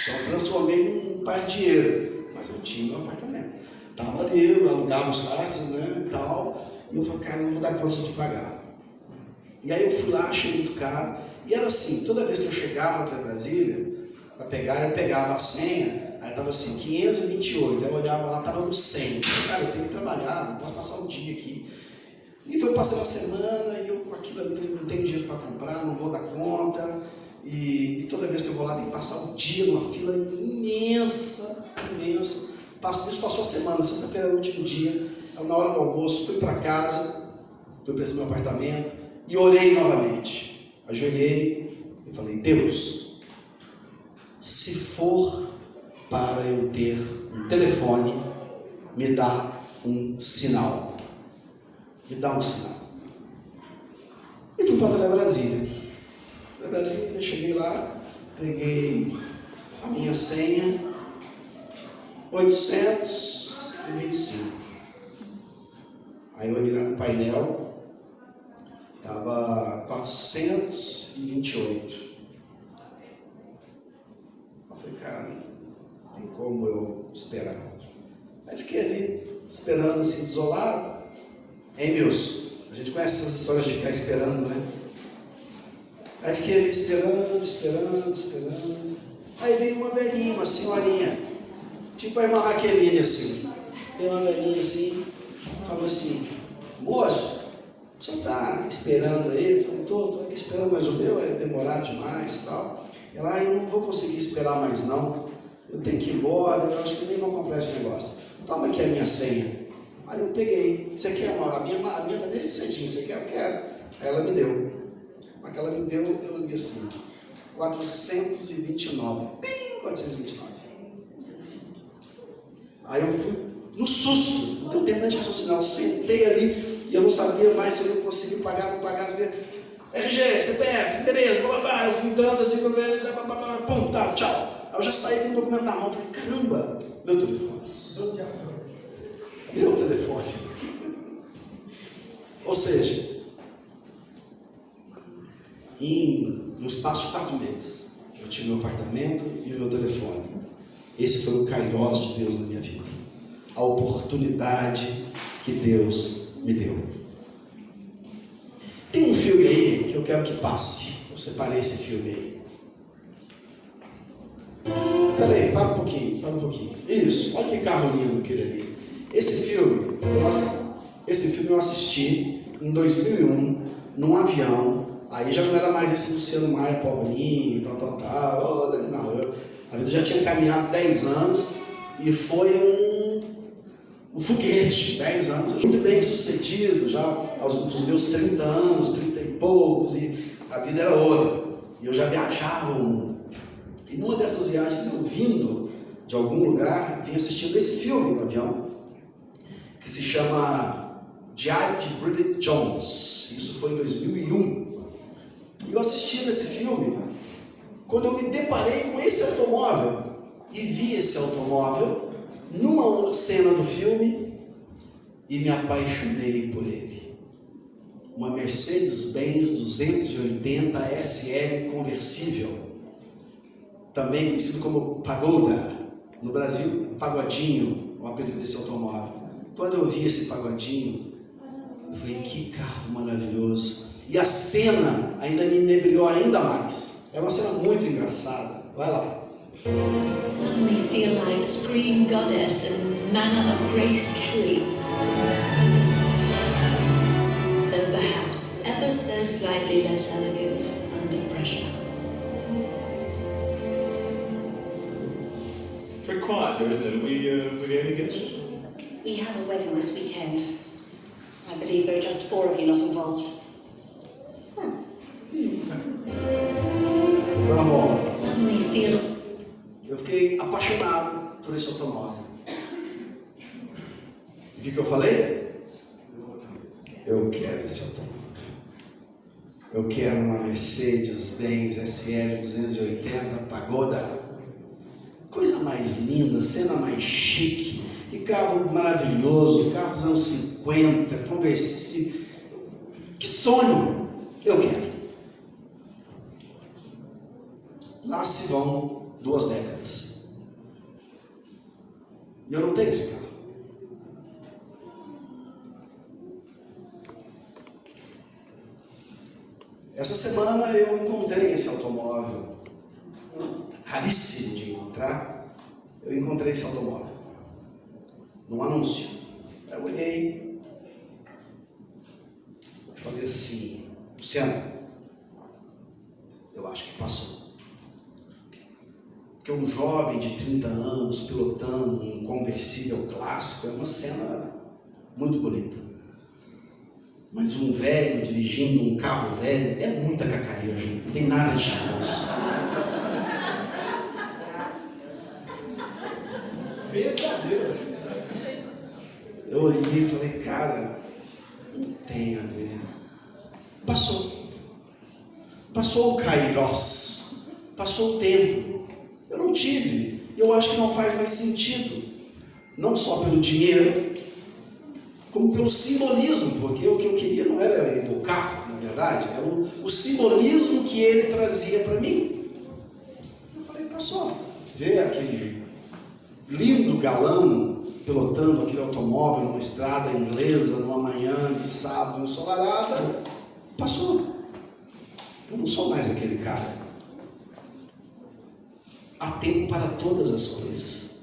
Então eu transformei num pai de dinheiro, mas eu tinha um apartamento. Estava ali, eu alugava os quartos, né, e tal. E eu falei: cara, não vou dar conta de pagar. E aí eu fui lá, achei muito caro. E era assim, toda vez que eu chegava até Brasília, para pegar, eu pegava a senha, aí estava assim, 528. Aí eu olhava lá, estava no 100. Eu falei: cara, eu tenho que trabalhar, não posso passar o dia aqui. E foi passando uma semana, e eu com aquilo ali, falei: não tenho dinheiro para comprar, não vou dar conta. E toda vez que eu vou lá, tem que passar o dia numa fila imensa, imensa. Isso passou a semana, sexta-feira era o último dia. Na hora do almoço, fui para casa, fui para esse meu apartamento e orei novamente. Ajoelhei e falei: Deus, se for para eu ter um telefone, me dá um sinal. Me dá um sinal. E fui para a Telebrasília. Telebrasília, cheguei lá, peguei a minha senha, 825. Aí eu olhei no painel, estava 428. Eu falei: cara, não tem como eu esperar. Aí fiquei ali, esperando assim, desolado. Hein, Milson? A gente conhece essas histórias de ficar esperando, né? Aí fiquei ali esperando. Aí veio uma velhinha, uma senhorinha, tipo a irmã Raqueline, assim. Veio uma velhinha assim, falou assim: moço, o senhor está esperando aí? Eu falei: estou aqui esperando, mas o meu é demorar demais e tal. Ela: eu não vou conseguir esperar mais não, eu tenho que ir embora, eu acho que nem vou comprar esse negócio. Toma aqui a minha senha. Aí eu peguei: você quer uma? A minha está desde cedinho, você quer? Eu quero. Aí ela me deu. Mas que ela me deu, eu li assim: 429. Pim, 429. Aí eu fui no susto, não deu tempo de raciocinar. Eu sentei ali e eu não sabia mais se eu não conseguia pagar, não pagar. RG, CPF, endereço, blá. Eu fui entrando assim, pum, tá, tchau. Aí eu já saí com o documento na mão, falei: caramba, meu telefone. Meu telefone. Ou seja, no espaço de 4 meses, eu tive meu apartamento e o meu telefone. Esse foi o kairos de Deus na minha vida. A oportunidade que Deus me deu. Tem um filme aí que eu quero que passe. Eu separei esse filme aí. Peraí, para um pouquinho. Isso, olha que carro lindo aquele ali. Esse filme eu assisti em 2001, num avião. Aí já não era mais esse Luciano Maia pobrinho, tal. Não, a vida já tinha caminhado 10 anos e foi um foguete, 10 anos, muito bem sucedido, já aos meus 30 anos, 30 e poucos, e a vida era outra. E eu já viajava o mundo. E numa dessas viagens, eu vindo de algum lugar, vim assistindo esse filme no avião, que se chama Diário de Bridget Jones. Isso foi em 2001. E eu assisti esse filme quando eu me deparei com esse automóvel e vi esse automóvel numa cena do filme e me apaixonei por ele. Uma Mercedes-Benz 280 SL conversível, também conhecido como Pagoda. No Brasil, Pagodinho, o apelido desse automóvel. Quando eu vi esse Pagodinho, eu falei, que carro maravilhoso. E a cena ainda me inebriou ainda mais. É uma cena muito engraçada. Vai lá. Suddenly feel like Scream Goddess and Manna of Grace Kelly. Though perhaps ever so slightly less elegant under pressure. Very quiet here, isn't it? Are we any guests? We have a wedding this weekend. I believe there are just 4 of you not involved. Tá bom. Suddenly feel Eu fiquei apaixonado por esse automóvel. E o que eu falei? Eu quero esse automóvel. Eu quero uma Mercedes-Benz SL 280 Pagoda. Coisa mais linda, cena mais chique. Que carro maravilhoso, carro dos anos 50, conversível. Que sonho! Eu quero. Lá se vão 2 décadas. E eu não tenho esse carro. Essa semana eu encontrei esse automóvel. Raríssimo de encontrar. Eu encontrei esse automóvel num anúncio. Eu olhei, falei assim, Luciano, eu acho que passou. Porque um jovem de 30 anos pilotando um conversível clássico é uma cena muito bonita. Mas um velho dirigindo um carro velho é muita cacaria junto, não tem nada de charmoso. Pesadelo. Eu olhei e falei, cara, não tem a ver. Passou. Passou o Kairos. Passou o tempo. Eu não tive. Eu acho que não faz mais sentido. Não só pelo dinheiro, como pelo simbolismo. Porque o que eu queria não era o carro, na verdade. Era o simbolismo que ele trazia para mim. Eu falei, passou. Ver aquele lindo galão pilotando aquele automóvel numa estrada inglesa, numa manhã de sábado ensolarada, passou. Eu não sou mais aquele cara. Há tempo para todas as coisas.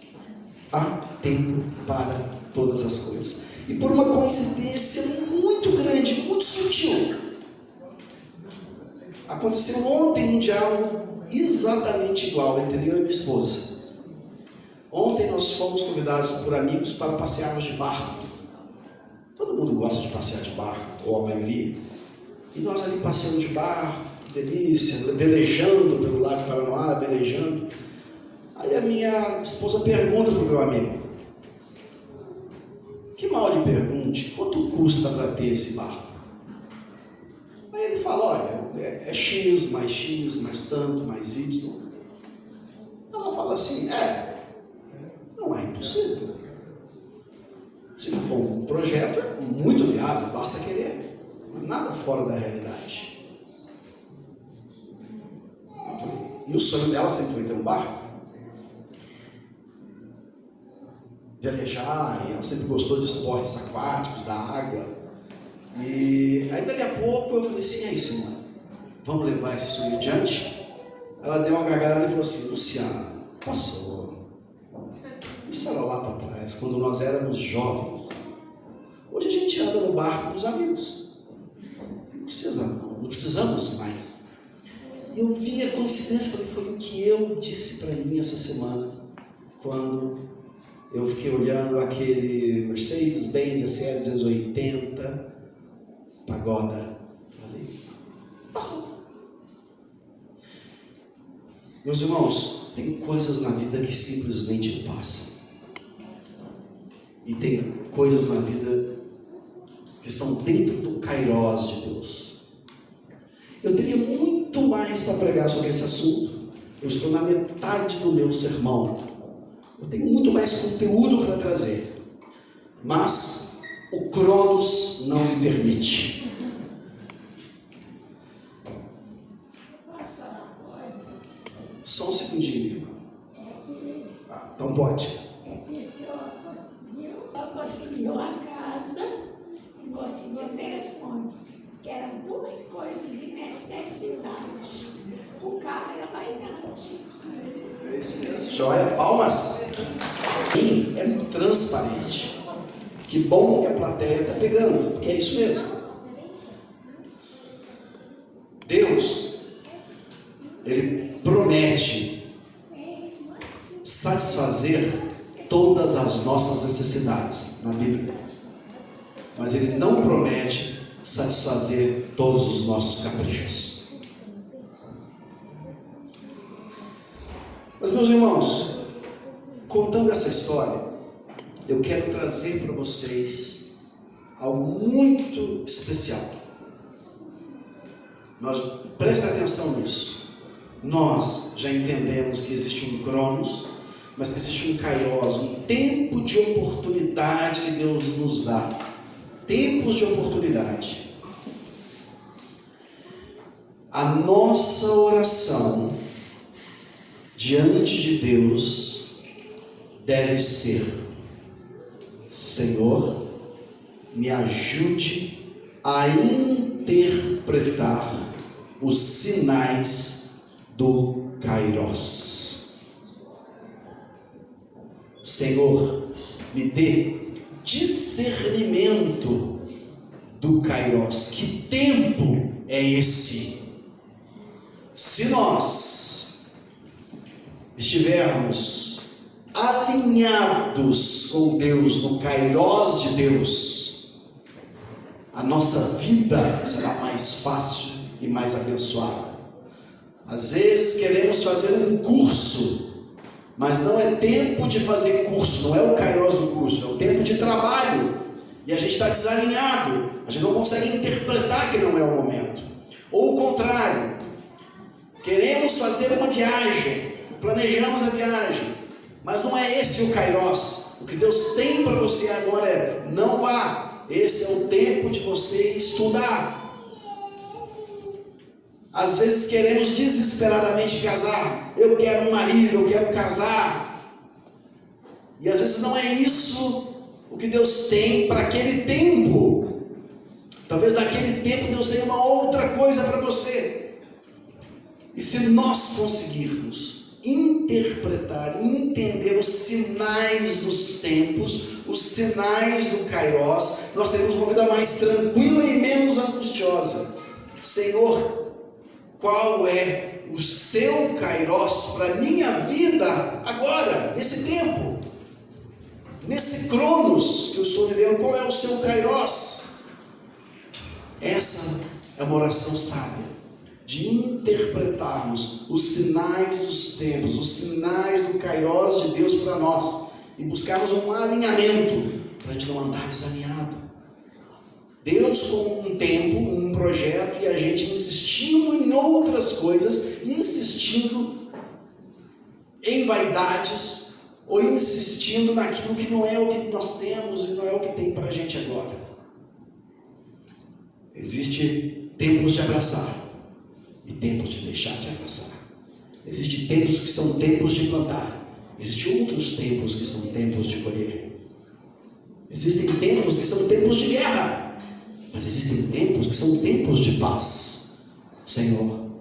Há tempo para todas as coisas. E por uma coincidência muito grande, muito sutil, aconteceu ontem um diálogo exatamente igual entre eu e minha esposa. Ontem nós fomos convidados por amigos para passearmos de barco. Todo mundo gosta de passear de barco, ou a maioria. E nós ali passeando de barco, que delícia, velejando pelo Lago Paranoá, velejando. Aí a minha esposa pergunta para o meu amigo, que mal lhe pergunte, quanto custa para ter esse barco? Aí ele fala, olha, é X, mais tanto, mais Y. Ela fala assim, não é impossível. Se for um projeto, é muito viável, basta querer. Nada fora da realidade. E o sonho dela sempre foi ter um barco. Velejar, e ela sempre gostou de esportes aquáticos, da água. E aí daqui a pouco eu falei assim, aí Simone, vamos levar esse sonho adiante? Ela deu uma gargalhada e falou assim, Luciano, passou. Isso era lá para trás, quando nós éramos jovens. Hoje a gente anda no barco dos amigos. Não precisamos mais. Eu vi a coincidência, falei, foi o que eu disse para mim essa semana, quando eu fiquei olhando aquele Mercedes-Benz SL 280 Pagoda. Falei, passou. Meus irmãos, tem coisas na vida que simplesmente passam. E tem coisas na vida que estão dentro do Kairos de Deus. Eu teria muito mais para pregar sobre esse assunto. Eu estou na metade do meu sermão. Eu tenho muito mais conteúdo para trazer. Mas o Cronos não me permite. Só um segundinho, irmão. Então pode. É que o senhor conseguiu a casa e conseguiu o telefone, que eram duas coisas de necessidade. O carro era bailante. É isso mesmo. Joia, palmas. Sim, é transparente. Que bom que a plateia está pegando, porque é isso mesmo. Deus, Ele promete satisfazer todas as nossas necessidades na Bíblia, mas Ele não promete satisfazer todos os nossos caprichos. Mas, meus irmãos, contando essa história, eu quero trazer para vocês algo muito especial. Presta atenção nisso. Nós já entendemos que existe um Cronos, mas que existe um Kairos, um tempo de oportunidade que Deus nos dá. Tempos de oportunidade. A nossa oração diante de Deus deve ser: Senhor, me ajude a interpretar os sinais do Kairos. Senhor, me dê discernimento do Kairos. Que tempo é esse? Se nós estivermos alinhados com Deus, no Kairos de Deus, a nossa vida será mais fácil e mais abençoada. Às vezes queremos fazer um curso, mas não é tempo de fazer curso, não é o Kairos do curso, é o tempo de trabalho, e a gente está desalinhado, a gente não consegue interpretar que não é o momento. Ou o contrário, queremos fazer uma viagem, planejamos a viagem, mas não é esse o Kairos. O que Deus tem para você agora é: não vá, esse é o tempo de você estudar. Às vezes queremos desesperadamente casar. Eu quero um marido, eu quero casar. E às vezes não é isso o que Deus tem para aquele tempo. Talvez naquele tempo Deus tenha uma outra coisa para você. E se nós conseguirmos interpretar e entender os sinais dos tempos, os sinais do Kairos, nós teremos uma vida mais tranquila e menos angustiosa. Senhor, qual é o seu Kairos para a minha vida agora, nesse tempo, nesse Cronos que eu estou vivendo? Qual é o seu Kairos? Essa é uma oração sábia, de interpretarmos os sinais dos tempos, os sinais do Kairos de Deus para nós, e buscarmos um alinhamento para a gente não andar desalinhado. Deus com um tempo, um projeto, e a gente insistindo em outras coisas, insistindo em vaidades, ou insistindo naquilo que não é o que nós temos e não é o que tem para a gente agora. Existem tempos de abraçar e tempos de deixar de abraçar. Existem tempos que são tempos de plantar, existem outros tempos que são tempos de colher. Existem tempos que são tempos de guerra, mas existem tempos que são tempos de paz. Senhor,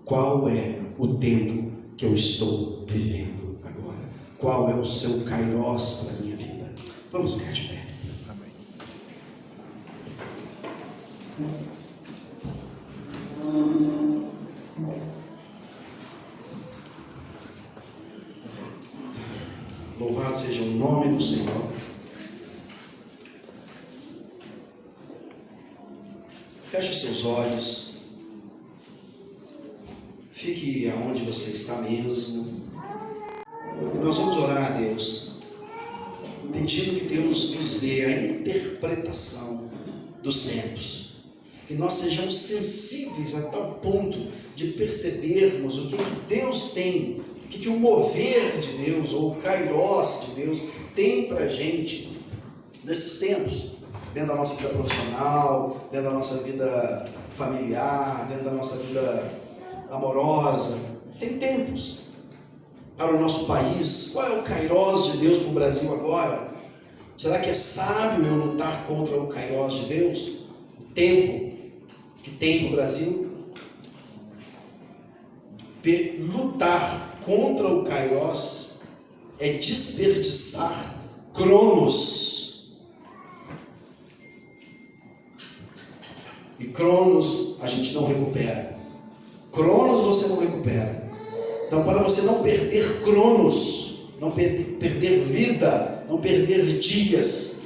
qual é o tempo que eu estou vivendo agora? Qual é o seu Kairos para a minha vida? Vamos ficar de pé. Louvado seja o nome do Senhor. Feche os seus olhos. Fique aonde você está mesmo. E nós vamos orar a Deus, pedindo que Deus nos dê a interpretação dos tempos. Que nós sejamos sensíveis a tal ponto de percebermos o que Deus tem, o que o mover de Deus, ou o Kairos de Deus tem para a gente nesses tempos, dentro da nossa vida profissional, dentro da nossa vida familiar, dentro da nossa vida amorosa. Tem tempos. para o nosso país? Qual é o kairós de Deus para o Brasil agora? Será que é sábio eu lutar contra o kairós de Deus? O tempo que tem para o Brasil? Lutar contra o kairós é desperdiçar cronos. E cronos a gente não recupera. Cronos você não recupera. Então, para você não perder cronos, não perder vida, não perder dias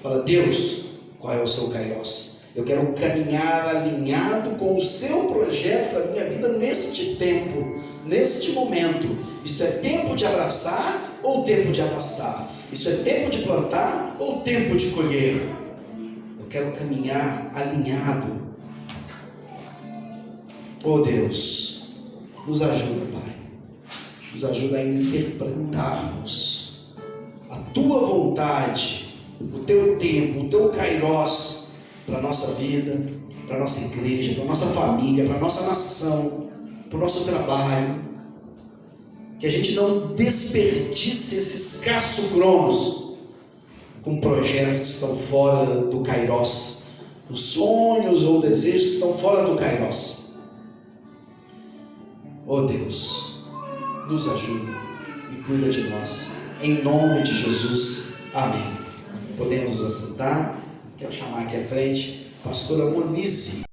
para Deus, qual é o seu kairós? Eu quero caminhar alinhado com o seu projeto para a minha vida neste tempo, neste momento. Isso é tempo de abraçar ou tempo de afastar? Isso é tempo de plantar ou tempo de colher? Eu quero caminhar alinhado. Oh Deus, nos ajuda, Pai. Nos ajuda a interpretarmos a Tua vontade, o Teu tempo, o Teu kairós para a nossa vida, para a nossa igreja, para a nossa família, para a nossa nação, para o nosso trabalho. Que a gente não desperdice esse escasso cronos com projetos que estão fora do kairós, os sonhos ou desejos que estão fora do kairós. Oh Deus, nos ajuda e cuida de nós, em nome de Jesus, amém. Podemos nos assentar. Quero chamar aqui à frente a pastora Monize.